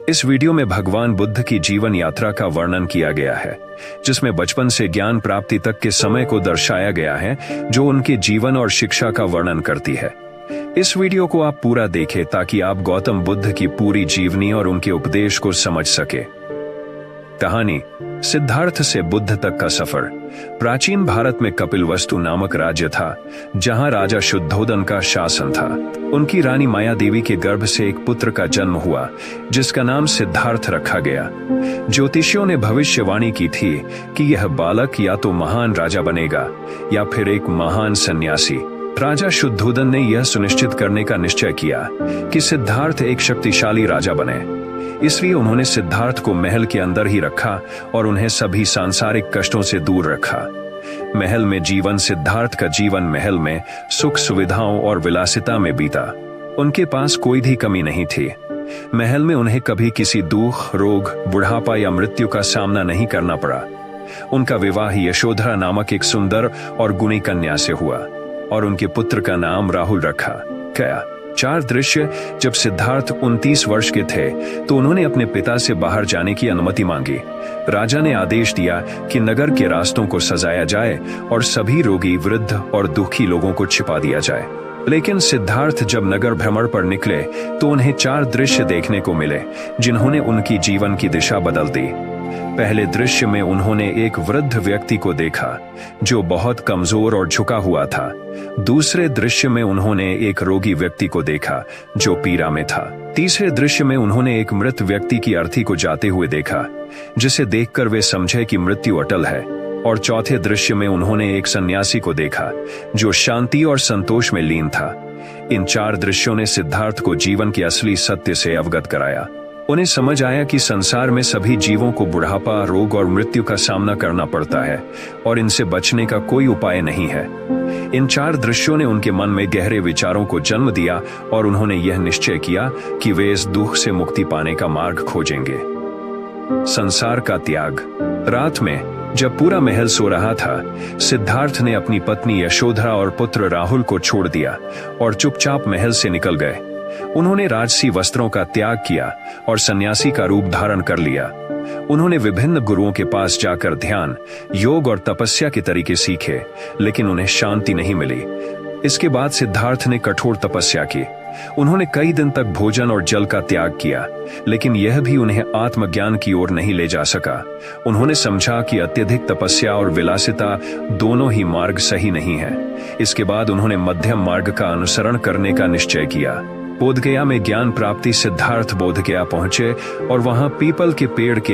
इस वीडियो में भगवान बुद्ध की जीवन यात्रा का वर्णन किया गया है, जिसमें बचपन से ज्ञान प्राप्ति तक के समय को दर्शाया गया है, जो उनके जीवन और शिक्षा का वर्णन करती है। इस वीडियो को आप पूरा देखें ताकि आप गौतम बुद्ध की पूरी जीवनी और उनके उपदेश को समझ सके। कहानी: सिद्धार्थ से बुद्ध तक का सफर। प्राचीन भारत में कपिलवस्तु नामक राज्य था, जहां राजा शुद्धोदन का शासन था। उनकी रानी माया देवी के गर्भ से एक पुत्र का जन्म हुआ, जिसका नाम सिद्धार्थ रखा गया। ज्योतिषियों ने भविष्यवाणी की थी कि यह बालक या तो महान राजा बनेगा या फिर एक महान सन्यासी। राजा शुद्धोदन ने यह सुनिश्चित करने का निश्चय किया कि सिद्धार्थ एक शक्तिशाली राजा बने। इसलिए उन्होंने सिद्धार्थ को महल के अंदर ही रखा और उन्हें सभी सांसारिक कष्टों से दूर रखा। महल में जीवन: सिद्धार्थ का जीवन महल में सुख सुविधाओं और विलासिता में बीता। उनके पास कोई भी कमी नहीं थी। महल में उन्हें कभी किसी दुख, रोग, बुढ़ापा या मृत्यु का सामना नहीं करना पड़ा। उनका विवाह यशोधरा नामक एक सुंदर और गुणी कन्या से हुआ और उनके पुत्र का नाम राहुल रखा गया। 4 दृश्य: जब सिद्धार्थ 29 वर्ष के थे तो उन्होंने अपने पिता से बाहर जाने की अनुमति मांगी। राजा ने आदेश दिया कि नगर के रास्तों को सजाया जाए और सभी रोगी, वृद्ध और दुखी लोगों को छिपा दिया जाए। लेकिन सिद्धार्थ जब नगर भ्रमण पर निकले तो उन्हें 4 दृश्य देखने को मिले, जिन्होंने उनकी जीवन की दिशा बदल दी। पहले दृश्य में उन्होंने एक वृद्ध व्यक्ति को देखा जो बहुत कमजोर और झुका हुआ था। दूसरे दृश्य में उन्होंने एक रोगी व्यक्ति को देखा जो पीड़ा में था। तीसरे दृश्य में उन्होंने एक मृत व्यक्ति की अर्थी को जाते हुए देखा, जिसे देखकर वे समझे कि मृत्यु अटल है। और चौथे दृश्य में उन्होंने एक सन्यासी को देखा जो शांति और संतोष में लीन था। इन 4 दृश्यों ने सिद्धार्थ को जीवन के असली सत्य से अवगत कराया। उन्हें समझ आया कि संसार में सभी जीवों को बुढ़ापा, रोग और मृत्यु का सामना करना पड़ता है और इनसे बचने का कोई उपाय नहीं है। इन 4 दृश्यों ने उनके मन में गहरे विचारों को जन्म दिया और उन्होंने यह निश्चय किया कि वे इस दुख से मुक्ति पाने का मार्ग खोजेंगे। संसार का त्याग। रात में जब पूरा महल सो रहा था, सिद्धार्थ ने अपनी पत्नी यशोधरा और पुत्र राहुल को छोड़ दिया और चुपचाप महल से निकल गए। उन्होंने राजसी वस्त्रों का त्याग किया और सन्यासी का रूप धारण कर लिया। उन्होंने विभिन्न गुरुओं के पास जाकर ध्यान, योग और तपस्या के तरीके सीखे, लेकिन उन्हें शांति नहीं मिली। इसके बाद सिद्धार्थ ने कठोर तपस्या की। उन्होंने कई दिन तक भोजन और जल का त्याग किया, लेकिन यह भी उन्हें आत्मज्ञान की ओर नहीं ले जा सका। उन्होंने समझा कि अत्यधिक तपस्या और विलासिता दोनों ही मार्ग सही नहीं है। इसके बाद उन्होंने मध्यम मार्ग का अनुसरण करने का निश्चय किया। बोधगया में ज्ञान प्राप्ति। सिद्धार्थ बोधगया पहुंचे और वहां पीपल के पेड़ के